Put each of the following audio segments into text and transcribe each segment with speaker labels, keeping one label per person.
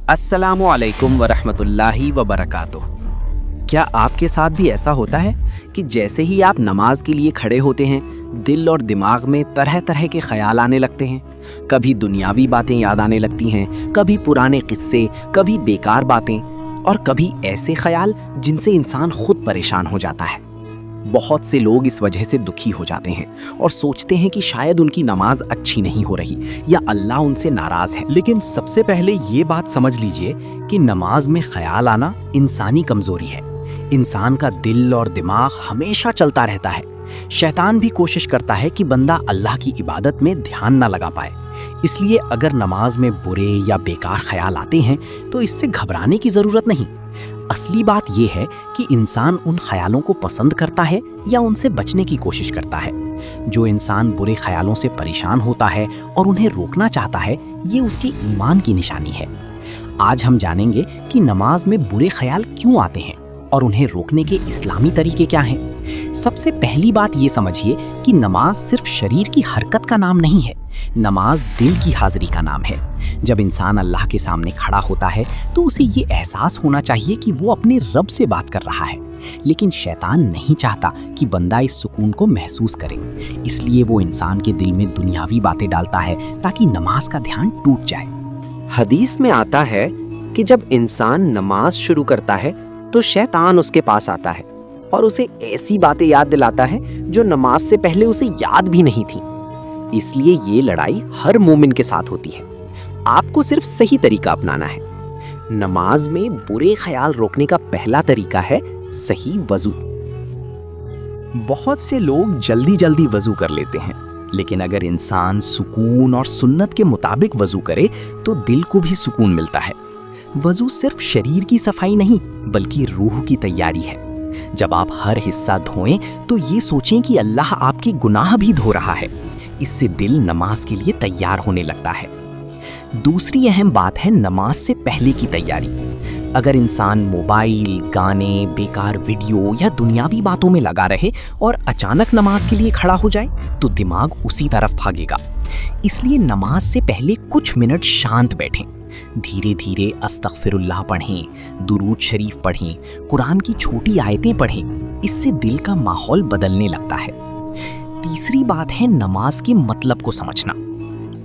Speaker 1: अस्सलामु अलैकुम वरहमतुल्लाहि वबरकातुह। क्या आपके साथ भी ऐसा होता है कि जैसे ही आप नमाज के लिए खड़े होते हैं, दिल और दिमाग में तरह तरह के ख्याल आने लगते हैं। कभी दुनियावी बातें याद आने लगती हैं, कभी पुराने किस्से, कभी बेकार बातें और कभी ऐसे ख्याल जिनसे इंसान खुद परेशान हो जाता है। बहुत से लोग इस वजह से दुखी हो जाते हैं और सोचते हैं कि शायद उनकी नमाज अच्छी नहीं हो रही या अल्लाह उनसे नाराज है। लेकिन सबसे पहले ये बात समझ लीजिए कि नमाज में ख्याल आना इंसानी कमजोरी है। इंसान का दिल और दिमाग हमेशा चलता रहता है। शैतान भी कोशिश करता है कि बंदा अल्लाह की इबादत में ध्यान ना लगा पाए। इसलिए अगर नमाज में बुरे या बेकार ख्याल आते हैं तो इससे घबराने की जरूरत नहीं। असली बात यह है कि इंसान उन ख्यालों को पसंद करता है या उनसे बचने की कोशिश करता है। जो इंसान बुरे ख्यालों से परेशान होता है और उन्हें रोकना चाहता है, ये उसके ईमान की निशानी है। आज हम जानेंगे कि नमाज में बुरे ख्याल क्यों आते हैं और उन्हें रोकने के इस्लामी तरीके क्या हैं। सबसे पहली बात ये समझिए कि नमाज सिर्फ शरीर की हरकत का नाम नहीं है, नमाज दिल की हाजिरी का नाम है। जब इंसान अल्लाह के सामने खड़ा होता है तो उसे ये एहसास होना चाहिए कि वो अपने रब से बात कर रहा है। लेकिन शैतान नहीं चाहता कि बंदा इस सुकून को महसूस करे, इसलिए वो इंसान के दिल में दुनियावी बातें डालता है ताकि नमाज का ध्यान टूट जाए।
Speaker 2: हदीस में आता है कि जब इंसान नमाज शुरू करता है तो शैतान उसके पास आता है और उसे ऐसी बातें याद दिलाता है जो नमाज से पहले उसे याद भी नहीं थी। इसलिए ये लड़ाई हर मोमिन के साथ होती है। आपको सिर्फ सही तरीका अपनाना है। नमाज में बुरे ख्याल रोकने का पहला तरीका है सही वजू।
Speaker 1: बहुत से लोग जल्दी जल्दी वजू कर लेते हैं, लेकिन अगर इंसान सुकून और सुन्नत के मुताबिक वजू करे तो दिल को भी सुकून मिलता है। वजू सिर्फ शरीर की सफाई नहीं बल्कि रूह की तैयारी है। जब आप हर हिस्सा धोएं तो ये सोचें कि अल्लाह आपके गुनाह भी धो रहा है। इससे दिल नमाज के लिए तैयार होने लगता है। दूसरी अहम बात है नमाज से पहले की तैयारी। अगर इंसान मोबाइल, गाने, बेकार वीडियो या दुनियावी बातों में लगा रहे और अचानक नमाज के लिए खड़ा हो जाए तो दिमाग उसी तरफ भागेगा। इसलिए नमाज से पहले कुछ मिनट शांत बैठें, धीरे धीरे अस्तगफिरुल्लाह पढ़ें, दुरूद शरीफ पढ़ें, कुरान की छोटी आयतें पढ़ें। इससे दिल का माहौल बदलने लगता है। तीसरी बात है नमाज के मतलब को समझना।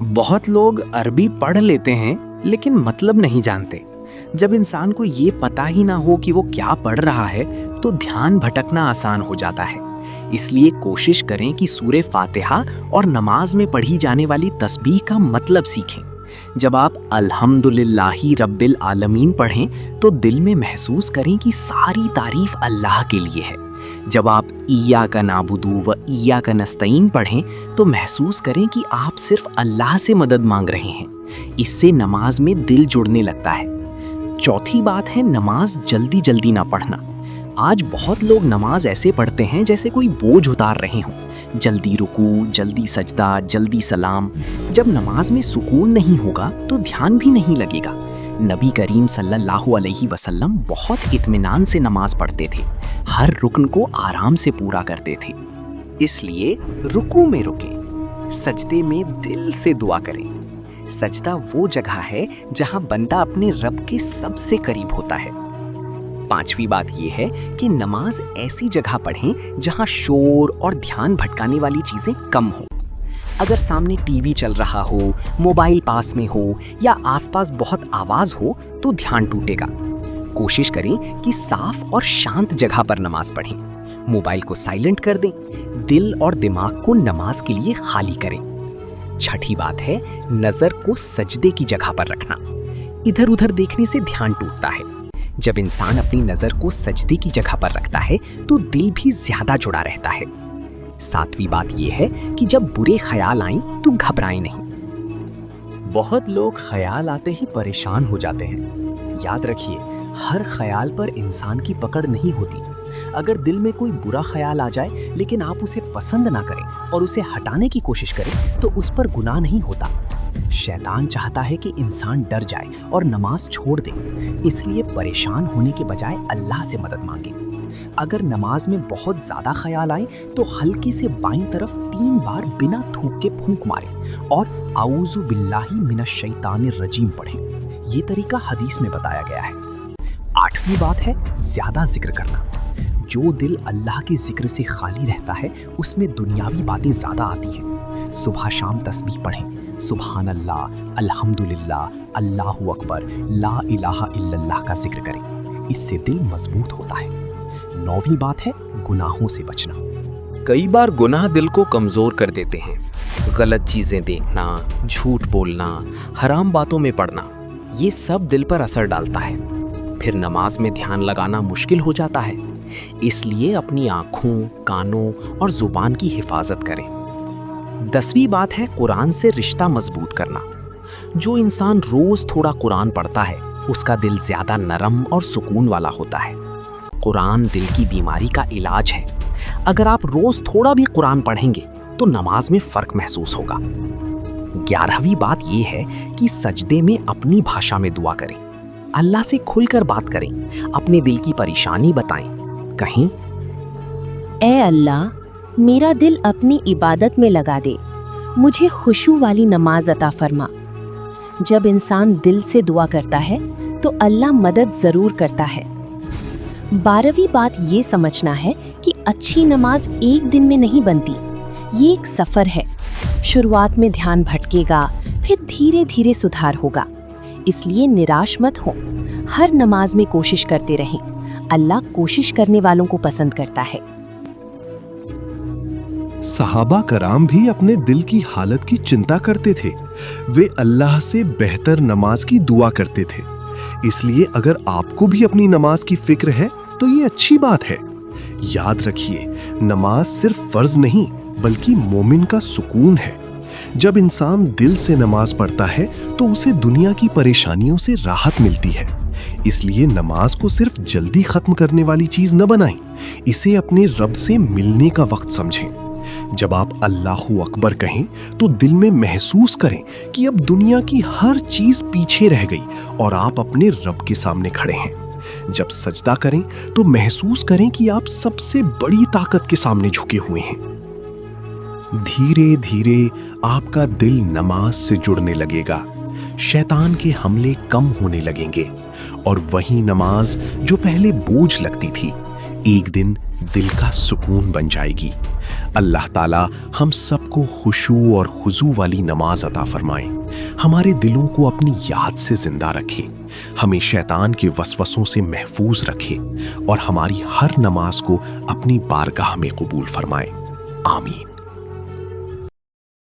Speaker 3: बहुत लोग अरबी पढ़ लेते हैं लेकिन मतलब नहीं जानते। जब इंसान को ये पता ही ना हो कि वो क्या पढ़ रहा है तो ध्यान भटकना आसान हो जाता है। इसलिए कोशिश करें कि सूरे फातिहा और नमाज में पढ़ी जाने वाली तस्बीह का मतलब सीखें। जब आप अल्हम्दुलिल्लाहि रब्बिल आलमीन पढ़ें तो दिल में महसूस करें कि सारी तारीफ अल्लाह के लिए है। जब आप इय्याका नाबुदु व इय्याका नस्तईन पढ़ें तो महसूस करें कि आप सिर्फ अल्लाह से मदद मांग रहे हैं। इससे नमाज में दिल जुड़ने लगता है। चौथी बात है नमाज जल्दी जल्दी ना पढ़ना। आज बहुत लोग नमाज ऐसे पढ़ते हैं जैसे कोई बोझ उतार रहे हों। जल्दी रुकू, जल्दी सजदा, जल्दी सलाम। जब नमाज में सुकून नहीं होगा तो ध्यान भी नहीं लगेगा। नबी करीम सल्लल्लाहु अलैहि वसल्लम बहुत इत्मीनान से नमाज पढ़ते थे, हर रुकन को आराम से पूरा करते थे। इसलिए रुकू में रुकें, सजदे में दिल से दुआ करें। सजदा वो जगह है जहां बंदा अपने रब के सबसे करीब होता है। पांचवी बात यह है कि नमाज ऐसी जगह पढ़ें जहां शोर और ध्यान भटकाने वाली चीजें कम हो। अगर सामने टीवी चल रहा हो, मोबाइल पास में हो या आसपास बहुत आवाज हो तो ध्यान टूटेगा। कोशिश करें कि साफ और शांत जगह पर नमाज पढ़ें। मोबाइल को साइलेंट कर दें। दिल और दिमाग को नमाज के लिए खाली करें। छठी बात है नजर को सजदे की जगह पर रखना। इधर उधर देखने से ध्यान टूटता है। जब इंसान अपनी नजर को सजदे की जगह पर रखता है तो दिल भी ज्यादा जुड़ा रहता है। सातवीं बात यह है कि जब बुरे ख्याल आएं तो घबराएं नहीं। बहुत लोग ख्याल आते ही परेशान हो जाते हैं। याद रखिए, हर ख्याल पर इंसान की पकड़ नहीं होती। अगर दिल में कोई बुरा ख्याल आ जाए लेकिन आप उसे पसंद ना करें और उसे हटाने की कोशिश करें तो उस पर गुनाह नहीं होता। शैतान चाहता है कि इंसान डर जाए और नमाज छोड़ दे। इसलिए परेशान होने के बजाय अल्लाह से मदद मांगे। अगर नमाज में बहुत ज्यादा ख्याल आए तो हल्के से बाईं तरफ 3 बार बिना थूक के फूंक मारें और आऊज़ु बिल्लाहि मिनश शैतानिर रजीम पढ़ें। ये तरीका हदीस में बताया गया है। 8वीं बात है ज्यादा जिक्र करना। जो दिल अल्लाह के जिक्र से खाली रहता है उसमें दुनियावी बातें ज्यादा आती हैं। सुबह शाम तस्बीह पढ़ें, सुभान अल्लाह, अल्हम्दुलिल्लाह, अल्लाहु अकबर, ला इलाहा इल्लल्लाह का जिक्र करें। इससे दिल मजबूत होता है। 9वीं बात है गुनाहों से बचना।
Speaker 2: कई बार गुनाह दिल को कमज़ोर कर देते हैं। गलत चीज़ें देखना, झूठ बोलना, हराम बातों में पड़ना, ये सब दिल पर असर डालता है। फिर नमाज में ध्यान लगाना मुश्किल हो जाता है। इसलिए अपनी आँखों, कानों और ज़ुबान की हिफाजत करें। 10वीं बात है कुरान से रिश्ता मजबूत करना। जो इंसान रोज़ थोड़ा कुरान पढ़ता है उसका दिल ज़्यादा नरम और सुकून वाला होता है। कुरान दिल की बीमारी का इलाज है। अगर आप रोज़ थोड़ा भी कुरान पढ़ेंगे तो नमाज में फ़र्क महसूस होगा। 11वीं बात यह है कि सजदे में अपनी भाषा में दुआ करें। अल्लाह से खुलकर बात करें, अपने दिल की परेशानी बताएं। कहीं,
Speaker 4: ए अल्लाह, मेरा दिल अपनी इबादत में लगा दे, मुझे खुशू वाली नमाज अता फरमा। जब इंसान दिल से दुआ करता है तो अल्लाह मदद ज़रूर करता है। 12वीं बात ये समझना है कि अच्छी नमाज एक दिन में नहीं बनती, ये एक सफ़र है। शुरुआत में ध्यान भटकेगा, फिर धीरे धीरे सुधार होगा। इसलिए निराश मत हो, हर नमाज में कोशिश करते रहें। अल्लाह कोशिश करने वालों को पसंद करता है।
Speaker 5: सहाबा कराम भी अपने दिल की हालत की चिंता करते थे। वे अल्लाह से बेहतर नमाज की दुआ करते थे। इसलिए अगर आपको भी अपनी नमाज की फिक्र है तो ये अच्छी बात है। याद रखिए, नमाज सिर्फ फर्ज नहीं बल्कि मोमिन का सुकून है। जब इंसान दिल से नमाज पढ़ता है तो उसे दुनिया की परेशानियों से राहत मिलती है। इसलिए नमाज को सिर्फ जल्दी खत्म करने वाली चीज न बनाएं, इसे अपने रब से मिलने का वक्त समझें। जब आप अल्लाहु अकबर कहें तो दिल में महसूस करें कि अब दुनिया की हर चीज पीछे रह गई और आप अपने रब के सामने खड़े हैं। जब सजदा करें तो महसूस करें कि आप सबसे बड़ी ताकत के सामने झुके हुए हैं। धीरे धीरे आपका दिल नमाज से जुड़ने लगेगा, शैतान के हमले कम होने लगेंगे और वही नमाज जो पहले बोझ लगती थी एक दिन दिल का सुकून बन जाएगी। अल्लाह ताला हम सबको खुशू और खुजू वाली नमाज अता फरमाए, हमारे दिलों को अपनी याद से जिंदा रखे, हमें शैतान के वसवसों से महफूज रखे और हमारी हर नमाज को अपनी बारगाह में कबूल फरमाए। आमीन।